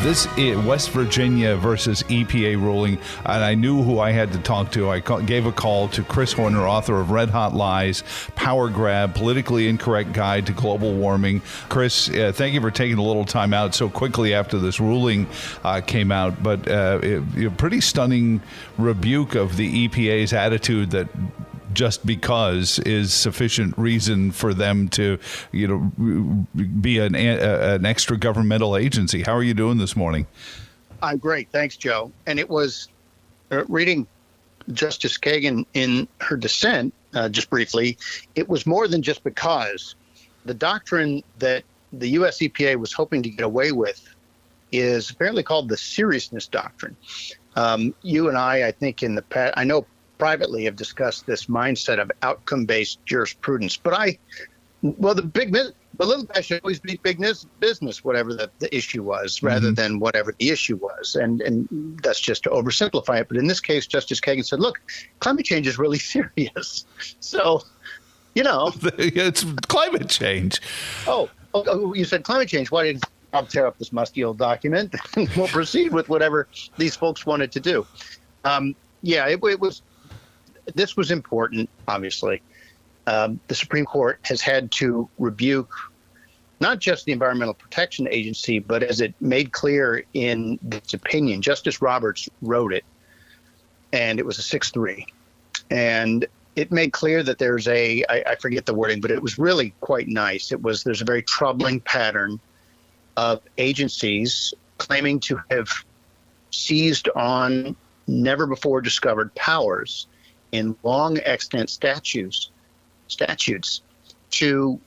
This is West Virginia versus EPA ruling, and I knew who I had to talk to. I gave a call to Chris Horner, author of Red Hot Lies, Power Grab, Politically Incorrect Guide to Global Warming. Chris, thank you for taking a little time out so quickly after this ruling came out, but a pretty stunning rebuke of the EPA's attitude that just because is sufficient reason for them to, be an extra governmental agency. How are you doing this morning? I'm great. Thanks, Joe. And it was reading Justice Kagan in her dissent, just briefly, it was more than just because. The doctrine that the U.S. EPA was hoping to get away with is apparently called the seriousness doctrine. You and I think in the past, I know privately have discussed this mindset of outcome-based jurisprudence. But the little guy should always be big business, whatever the issue was, rather than whatever the issue was. And that's just to oversimplify it. But in this case, Justice Kagan said, look, climate change is really serious. So, it's climate change. Oh, you said climate change. Why didn't I'll tear up this musty old document and we'll proceed with whatever these folks wanted to do. This was important, obviously. The Supreme Court has had to rebuke not just the Environmental Protection Agency, but as it made clear in its opinion, Justice Roberts wrote it, and it was a 6-3. And it made clear that there's I forget the wording, but it was really quite nice. There's a very troubling pattern of agencies claiming to have seized on never before discovered powers in long extant statutes to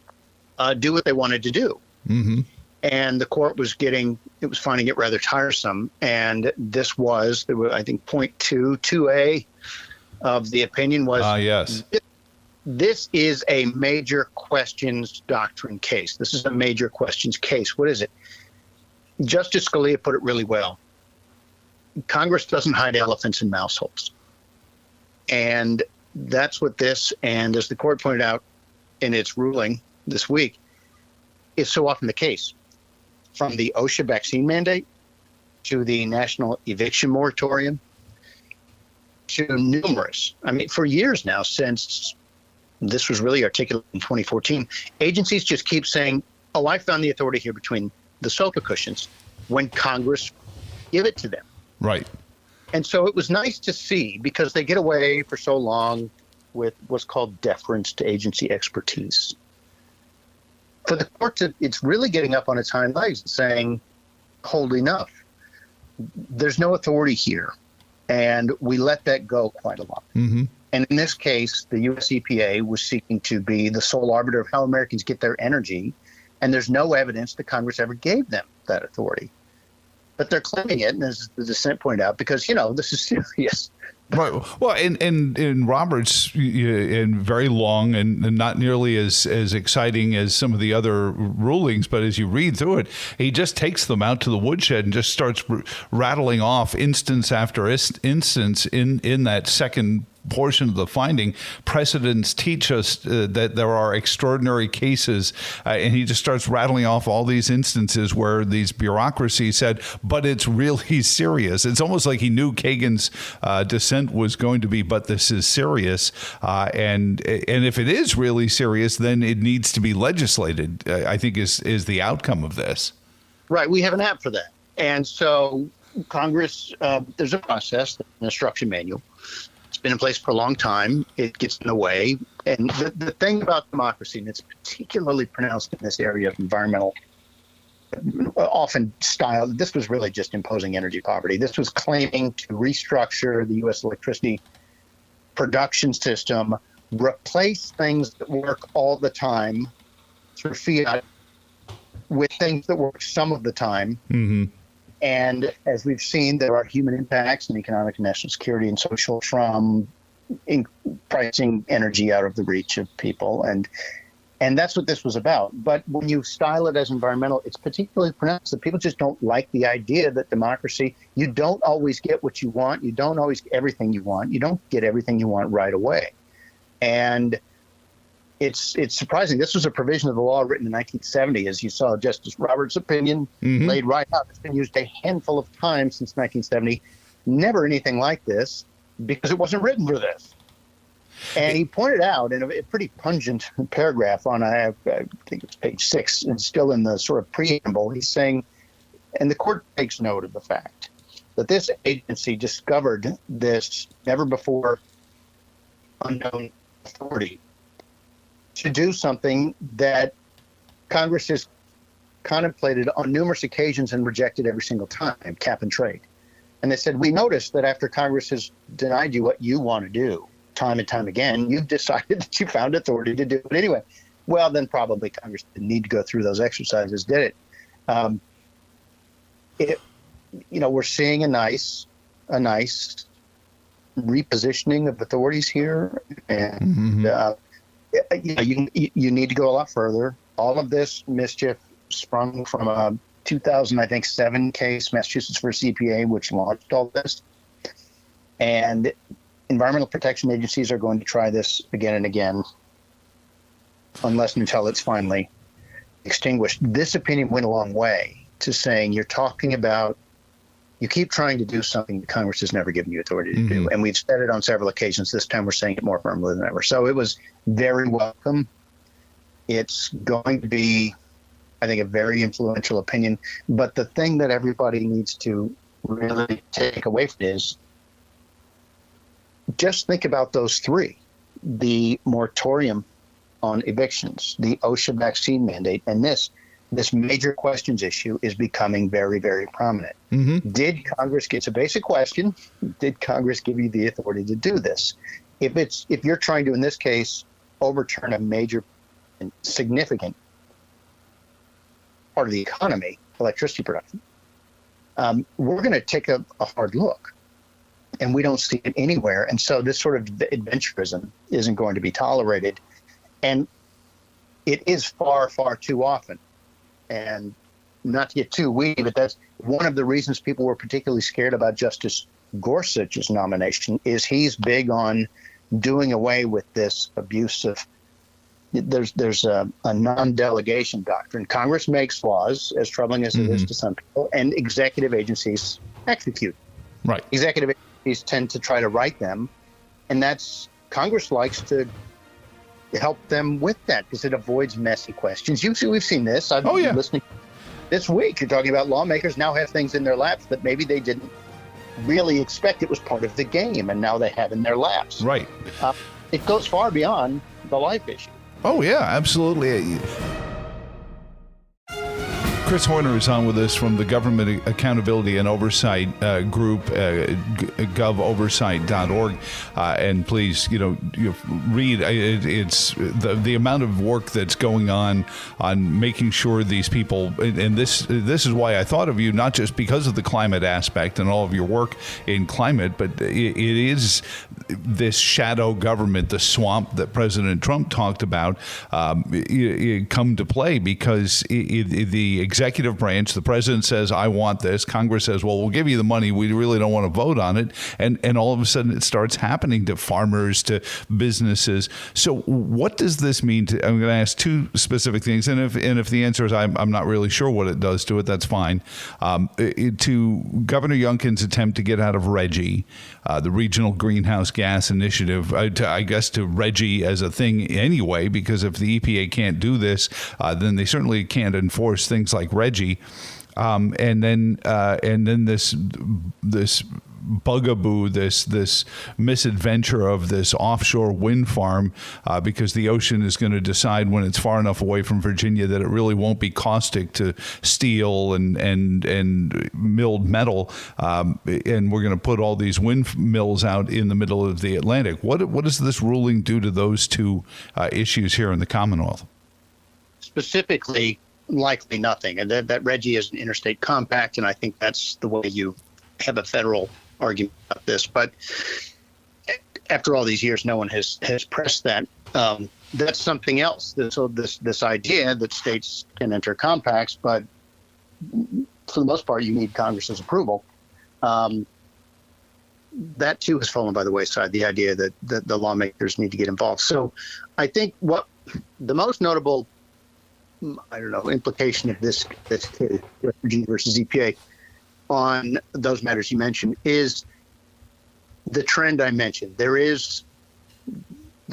do what they wanted to do. Mm-hmm. And the court was finding it rather tiresome. And there was, I think, point 2A of the opinion was, yes. This is a major questions doctrine case. This is a major questions case. What is it? Justice Scalia put it really well. Congress doesn't hide elephants in mouse holes. And that's what and as the court pointed out in its ruling this week, is so often the case. From the OSHA vaccine mandate to the national eviction moratorium to numerous, for years now, since this was really articulated in 2014, agencies just keep saying, oh, I found the authority here between the sofa cushions, when Congress give it to them. Right. And so it was nice to see, because they get away for so long with what's called deference to agency expertise. For the court it's really getting up on its hind legs and saying, hold enough. There's no authority here. And we let that go quite a lot. Mm-hmm. And in this case, the U.S. EPA was seeking to be the sole arbiter of how Americans get their energy. And there's no evidence that Congress ever gave them that authority. But they're claiming it, and as the dissent pointed out, because, this is serious. Right. Well, in Roberts, and very long and not nearly as exciting as some of the other rulings, but as you read through it, he just takes them out to the woodshed and just starts rattling off instance after instance in that second portion of the finding. Precedents teach us that there are extraordinary cases, and he just starts rattling off all these instances where these bureaucracies said, but it's really serious. It's almost like he knew Kagan's dissent was going to be, but this is serious. And if it is really serious, then it needs to be legislated, I think is the outcome of this. Right. We have an app for that. And so Congress, there's a process, an instruction manual. It's been in place for a long time. It gets in the way. And the thing about democracy, and it's particularly pronounced in this area of environmental, often styled, this was really just imposing energy poverty. This was claiming to restructure the U.S. electricity production system, replace things that work all the time through fiat with things that work some of the time. Mm-hmm. And as we've seen, there are human impacts and economic and national security and social from pricing energy out of the reach of people. And that's what this was about. But when you style it as environmental, it's particularly pronounced that people just don't like the idea that democracy, you don't always get what you want. You don't always get everything you want. You don't get everything you want right away. And it's surprising. This was a provision of the law written in 1970, as you saw Justice Roberts' opinion laid right out. It's been used a handful of times since 1970. Never anything like this, because it wasn't written for this. And he pointed out in a pretty pungent paragraph on, I think it's page 6, and still in the sort of preamble, he's saying, and the court takes note of the fact that this agency discovered this never before unknown authority to do something that Congress has contemplated on numerous occasions and rejected every single time, cap and trade. And they said, we noticed that after Congress has denied you what you want to do time and time again, you've decided that you found authority to do it anyway. Well, then probably Congress didn't need to go through those exercises, did it? We're seeing a nice repositioning of authorities here, and you need to go a lot further. All of this mischief sprung from a 2007 case, Massachusetts versus EPA, which launched all this. And environmental protection agencies are going to try this again and again, unless and until it's finally extinguished. This opinion went a long way to saying you keep trying to do something that Congress has never given you authority to do. And we've said it on several occasions. This time we're saying it more firmly than ever. So it was very welcome. It's going to be, I think, a very influential opinion. But the thing that everybody needs to really take away from it is just think about those three: the moratorium on evictions, the OSHA vaccine mandate, and this major questions issue is becoming very, very prominent. Did Congress, it's a basic question, did Congress give you the authority to do this? If you're trying to, in this case, overturn a major and significant part of the economy, electricity production, we're going to take a hard look. And we don't see it anywhere. And so this sort of adventurism isn't going to be tolerated. And it is far, far too often. And not to get too weedy, but that's one of the reasons people were particularly scared about Justice Gorsuch's nomination, is he's big on doing away with this abuse of, there's a non-delegation doctrine. Congress makes laws, as troubling as it is to some people, and executive agencies execute. Right. Executive agencies tend to try to write them, and Congress likes to help them with that because it avoids messy questions. We've seen this. I've been listening this week. You're talking about lawmakers now have things in their laps that maybe they didn't really expect it was part of the game, and now they have in their laps. Right. It goes far beyond the life issue. Oh, yeah, absolutely. Chris Horner is on with us from the Government Accountability and Oversight group, govoversight.org. And please, read. It's the amount of work that's going on making sure these people, and this is why I thought of you, not just because of the climate aspect and all of your work in climate, but it is this shadow government, the swamp that President Trump talked about, come to play because the executive branch, the president says, I want this. Congress says, well, we'll give you the money. We really don't want to vote on it. And all of a sudden it starts happening to farmers, to businesses. So what does this mean? I'm going to ask two specific things. And if the answer is I'm not really sure what it does to it, that's fine. To Governor Youngkin's attempt to get out of RGGI, the Regional Greenhouse Gas Initiative, I guess to RGGI as a thing anyway, because if the EPA can't do this, then they certainly can't enforce things like RGGI. And then this bugaboo, this misadventure of this offshore wind farm, because the ocean is going to decide when it's far enough away from Virginia that it really won't be caustic to steel and milled metal, and we're going to put all these windmills out in the middle of the Atlantic. What does this ruling do to those two issues here in the Commonwealth? Specifically, likely nothing. And that RGGI is an interstate compact, and I think that's the way you have a federal argument about this. But after all these years, no one has pressed that. That's something else. So this idea that states can enter compacts, but for the most part, you need Congress's approval. That too has fallen by the wayside. The idea that the lawmakers need to get involved. So I think what the most notable, I don't know, implication of this case, Virginia versus EPA, on those matters you mentioned is the trend I mentioned. There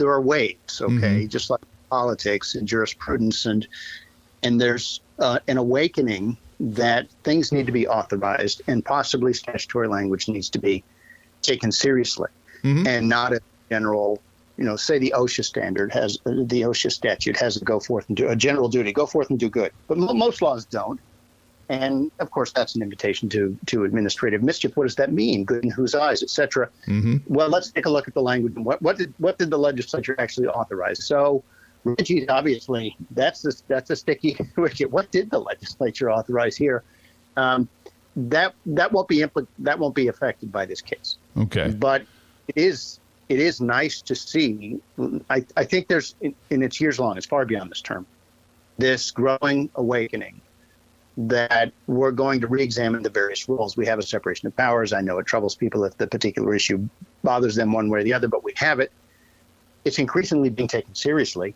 are waves, okay, just like politics and jurisprudence, and there's an awakening that things need to be authorized, and possibly statutory language needs to be taken seriously, and not a general, say the OSHA statute has a go forth and do a general duty, go forth and do good, but most laws don't. And of course, that's an invitation to administrative mischief. What does that mean? Good in whose eyes, et cetera. Well, let's take a look at the language. What did the legislature actually authorize? So, Reggie, obviously, that's a sticky wicket. What did the legislature authorize here? That won't be affected by this case. Okay, but it is nice to see. I think there's, and it's years long. It's far beyond this term. This growing awakening that we're going to re-examine the various rules. We have a separation of powers. I know it troubles people if the particular issue bothers them one way or the other, but we have it. It's increasingly being taken seriously.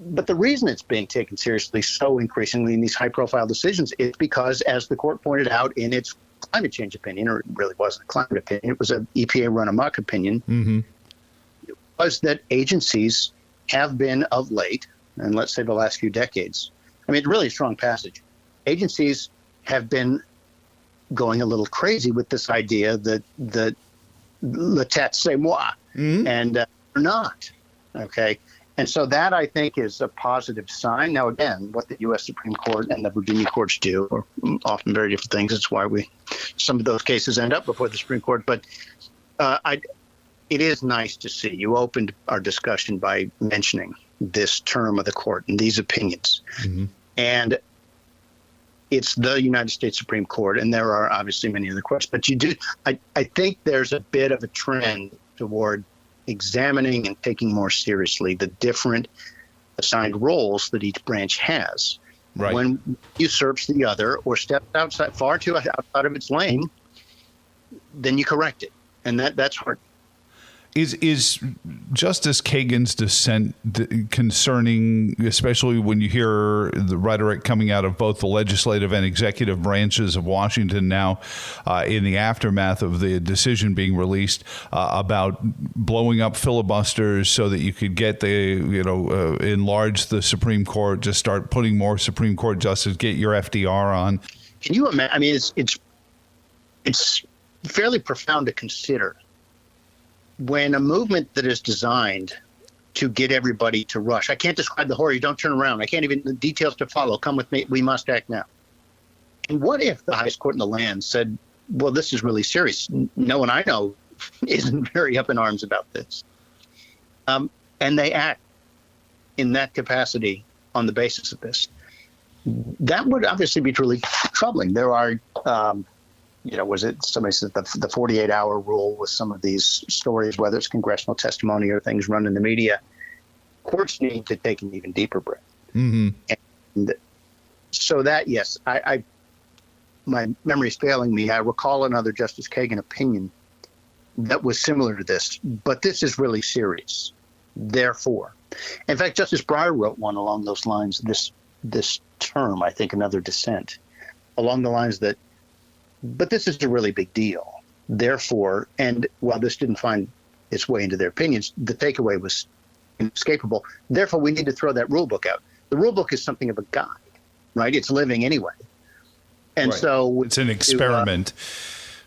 But the reason it's being taken seriously so increasingly in these high-profile decisions is because, as the court pointed out in its climate change opinion, or it really wasn't a climate opinion, it was an EPA run-amok opinion, was that agencies have been of late, and let's say the last few decades, I mean, it's really a strong passage, agencies have been going a little crazy with this idea that le tête c'est moi, and they're not. Okay. And so that, I think, is a positive sign. Now, again, what the U.S. Supreme Court and the Virginia courts do are often very different things. It's why some of those cases end up before the Supreme Court. But it is nice to see. You opened our discussion by mentioning this term of the court and these opinions. And it's the United States Supreme Court, and there are obviously many other courts. But I think there's a bit of a trend toward examining and taking more seriously the different assigned roles that each branch has. Right. When usurps the other or steps far too outside of its lane, then you correct it, and that's hard. Is Justice Kagan's dissent concerning, especially when you hear the rhetoric coming out of both the legislative and executive branches of Washington now in the aftermath of the decision being released about blowing up filibusters so that you could get enlarge the Supreme Court, just start putting more Supreme Court justices, get your FDR on? Can you imagine? I mean, it's fairly profound to consider. When a movement that is designed to get everybody to rush, I can't describe the horror, you don't turn around, I can't even, the details to follow, come with me, we must act now. And what if the highest court in the land said, well, this is really serious. No one I know isn't very up in arms about this. And they act in that capacity on the basis of this. That would obviously be truly troubling. There are, was it somebody said the 48-hour rule with some of these stories, whether it's congressional testimony or things run in the media, courts need to take an even deeper breath. And so that, yes, my memory is failing me. I recall another Justice Kagan opinion that was similar to this, but this is really serious. Therefore, in fact, Justice Breyer wrote one along those lines this term, I think, another dissent, along the lines that, but this is a really big deal. Therefore, and while this didn't find its way into their opinions, the takeaway was inescapable. Therefore, we need to throw that rule book out. The rule book is something of a guide, right? It's living anyway. And so it's an experiment.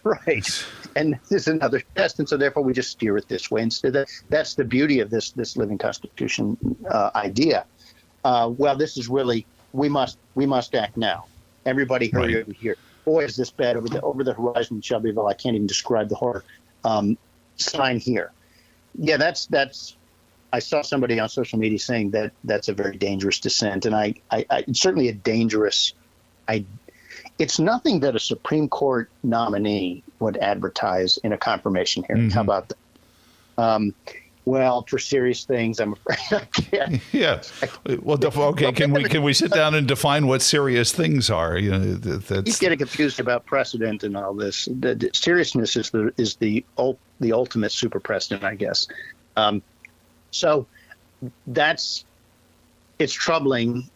Right. And this is another test. And so therefore we just steer it this way. Instead, that's the beauty of this living Constitution idea. Well, this is really, we must act now. Everybody hurry over here. Boy, is this bad over the horizon in Shelbyville. I can't even describe the horror. Sign here. Yeah, that's. I saw somebody on social media saying that that's a very dangerous dissent, and I it's certainly a dangerous. It's nothing that a Supreme Court nominee would advertise in a confirmation hearing. How about that? Well, for serious things, I'm afraid I can't. Yeah. Well, okay. Can we sit down and define what serious things are? He's getting confused about precedent and all this. The seriousness is the ultimate super precedent, I guess. So that's it's troubling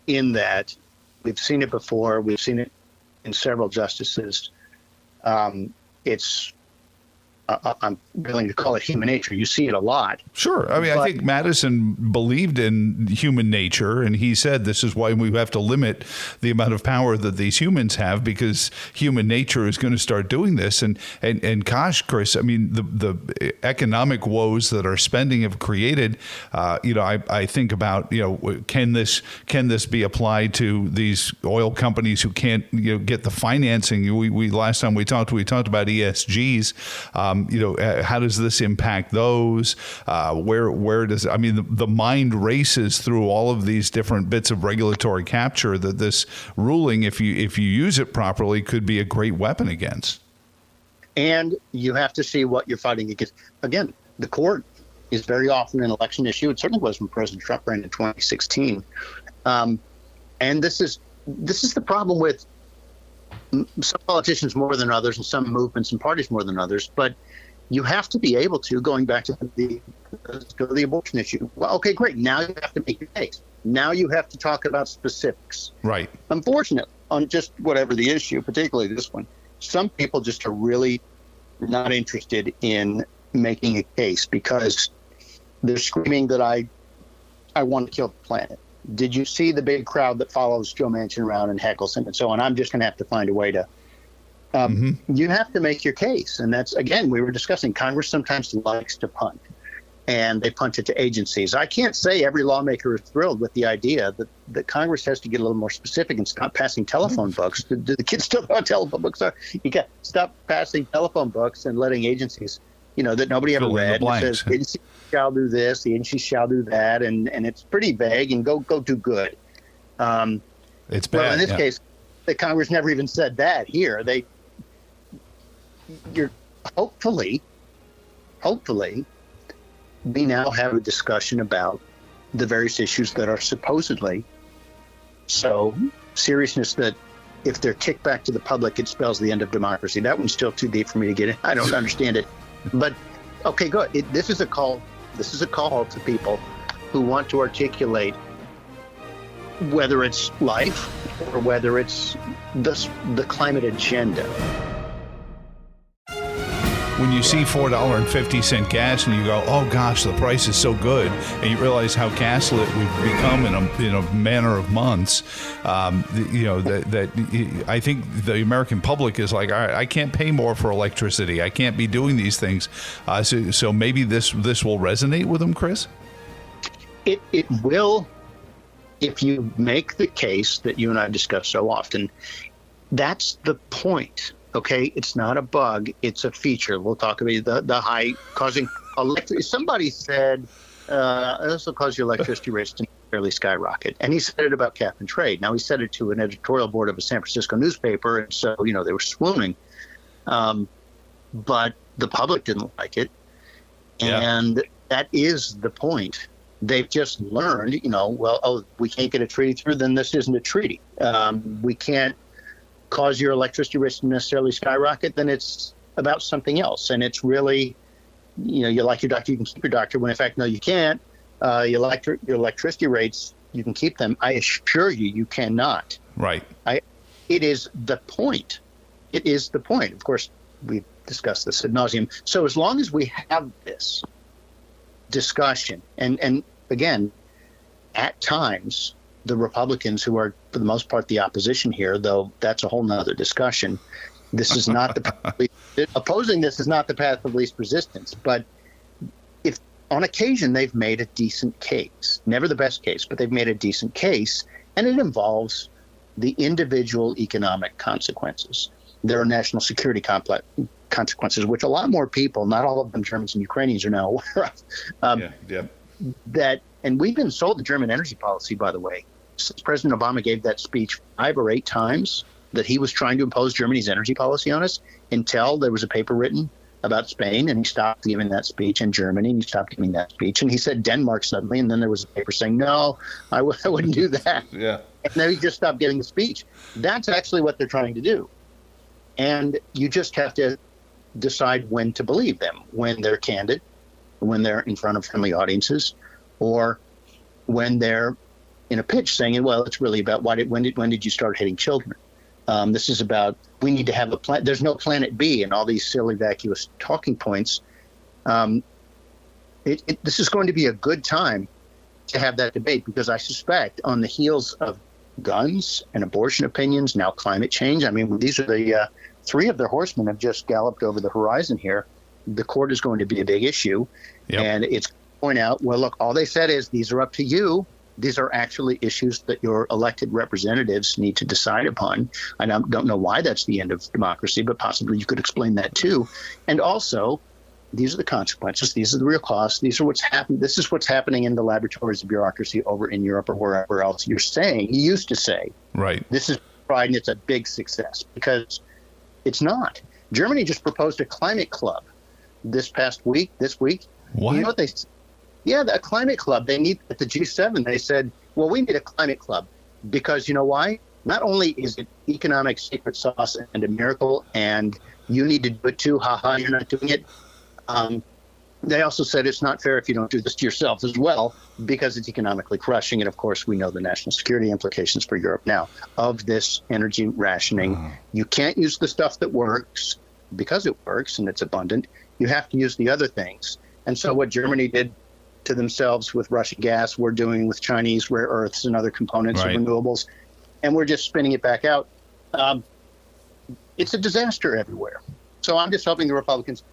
in that we've seen it before. We've seen it in several justices. I'm willing to call it human nature. You see it a lot. Sure. I mean, I think Madison believed in human nature, and he said this is why we have to limit the amount of power that these humans have, because human nature is going to start doing this. And gosh, Chris, I mean, the economic woes that our spending have created, I think about, can this be applied to these oil companies who can't, get the financing? We last time we talked about ESGs. How does this impact those? Where does, I mean, the mind races through all of these different bits of regulatory capture that this ruling, if you use it properly, could be a great weapon against. And you have to see what you're fighting against. Again, the court is very often an election issue. It certainly was when President Trump ran in 2016. And this is the problem with some politicians more than others, and some movements and parties more than others. But you have to be able to, going back to the abortion issue. Well, okay, great. Now you have to make your case. Now you have to talk about specifics. Right. Unfortunately, on just whatever the issue, particularly this one, some people just are really not interested in making a case because they're screaming that I want to kill the planet. Did you see the big crowd that follows Joe Manchin around and heckles him and so on? I'm just going to have to find a way to. You have to make your case. And that's, again, we were discussing, Congress sometimes likes to punt, and they punt it to agencies. I can't say every lawmaker is thrilled with the idea that Congress has to get a little more specific and stop passing telephone books. Do the kids still know what telephone books are? You got to stop passing telephone books and letting agencies, that nobody ever read. It says the agency shall do this, the agency shall do that, and it's pretty vague, and go do good. It's bad. Well, in this case, the Congress never even said that here. You're hopefully, we now have a discussion about the various issues that are supposedly so seriousness that if they're kicked back to the public, it spells the end of democracy. That one's still too deep for me to get in. I don't understand it. But okay, good. This is a call to people who want to articulate whether it's life or whether it's the climate agenda. When you see $4.50 gas and you go, oh gosh, the price is so good, and you realize how gaslit we've become in a manner of months, that I think the American public is like, all right, I can't pay more for electricity. I can't be doing these things. So maybe this will resonate with them, Chris? It will, if you make the case that you and I discuss so often. That's the point. Okay, it's not a bug; it's a feature. We'll talk about the high causing electric. Somebody said this will cause your electricity rates to fairly skyrocket, and he said it about cap and trade. Now he said it to an editorial board of a San Francisco newspaper, and so they were swooning. But the public didn't like it, and that is the point. They've just learned, we can't get a treaty through, then this isn't a treaty. We can't cause your electricity rates to necessarily skyrocket, then it's about something else. And it's really, you like your doctor, you can keep your doctor, when in fact, no, you can't. Your electricity rates, you can keep them. I assure you, you cannot. Right. It is the point. It is the point. Of course, we've discussed this ad nauseum. So as long as we have this discussion, and again, at times, the Republicans, who are for the most part the opposition here, though that's a whole nother discussion. This is not opposing this is not the path of least resistance. But if on occasion they've made a decent case, never the best case, but they've made a decent case, and it involves the individual economic consequences. There are national security consequences, which a lot more people, not all of them Germans and Ukrainians, are now aware of. And we've been sold the German energy policy, by the way, since President Obama gave that speech 5 or 8 times that he was trying to impose Germany's energy policy on us, until there was a paper written about Spain, and he stopped giving that speech, and Germany, and he stopped giving that speech, and he said Denmark suddenly, and then there was a paper saying, no, I wouldn't do that. And then he just stopped giving the speech. That's actually what they're trying to do. And you just have to decide when to believe them, when they're candid, when they're in front of friendly audiences, or when they're in a pitch saying, well, it's really about when did you start hitting children? This is about, we need to have a plan. There's no planet B, and all these silly vacuous talking points. This is going to be a good time to have that debate, because I suspect on the heels of guns and abortion opinions, now climate change. I mean, these are the three of their horsemen have just galloped over the horizon here. The court is going to be a big issue. Yep. And it's going to point out, well, look, all they said is these are up to you. These are actually issues that your elected representatives need to decide upon. I don't know why that's the end of democracy, but possibly you could explain that too. And also, these are the consequences. These are the real costs. These are what's happening. This is what's happening in the laboratories of bureaucracy over in Europe or wherever else. You used to say, right, this is pride and it's a big success, because it's not. Germany just proposed a climate club this week. What? You know what they said? Yeah, the climate club. They need at the G7. They said, well, we need a climate club because you know why? Not only is it economic secret sauce and a miracle, and you need to do it too. Ha, you're not doing it. They also said it's not fair if you don't do this to yourself as well, because it's economically crushing. And of course, we know the national security implications for Europe now of this energy rationing. You can't use the stuff that works because it works and it's abundant. You have to use the other things. And so what Germany did to themselves with Russian gas, we're doing with Chinese rare earths and other components of renewables, and we're just spinning it back out. It's a disaster everywhere. So I'm just hoping the Republicans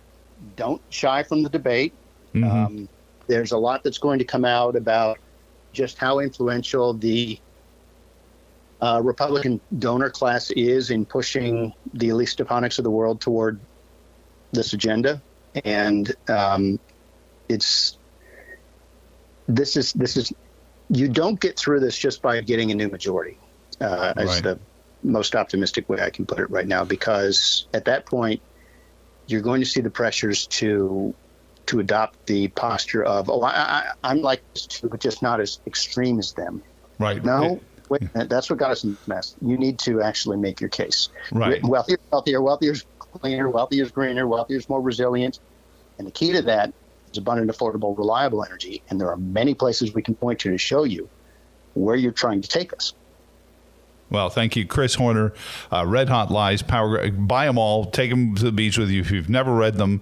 don't shy from the debate. There's a lot that's going to come out about just how influential the Republican donor class is in pushing the Elise Stefanik's of the world toward this agenda. And this is you don't get through this just by getting a new majority. Is the most optimistic way I can put it right now, because at that point you're going to see the pressures to adopt the posture of, I'm like this too, but just not as extreme as them. Right. No, wait a minute, that's what got us in this mess. You need to actually make your case. Right. Wealthier, cleaner, wealthier, greener, wealthier, more resilient. And the key to that is abundant, affordable, reliable energy. And there are many places we can point to show you where you're trying to take us. Well, thank you, Chris Horner. Red Hot Lies, Power. Buy them all. Take them to the beach with you if you've never read them.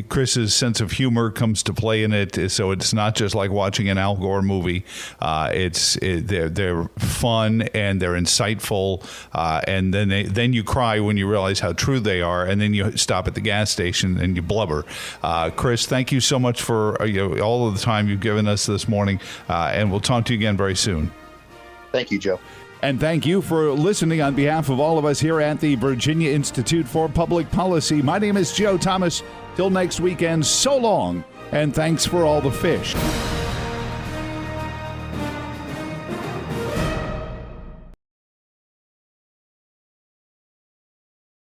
Chris's sense of humor comes to play in it, so it's not just like watching an Al Gore movie. They're fun and they're insightful, and then you cry when you realize how true they are, and then you stop at the gas station and you blubber. Chris, thank you so much for all of the time you've given us this morning, and we'll talk to you again very soon. Thank you, Joe. And thank you for listening on behalf of all of us here at the Virginia Institute for Public Policy. My name is Joe Thomas. Till next weekend, so long, and thanks for all the fish.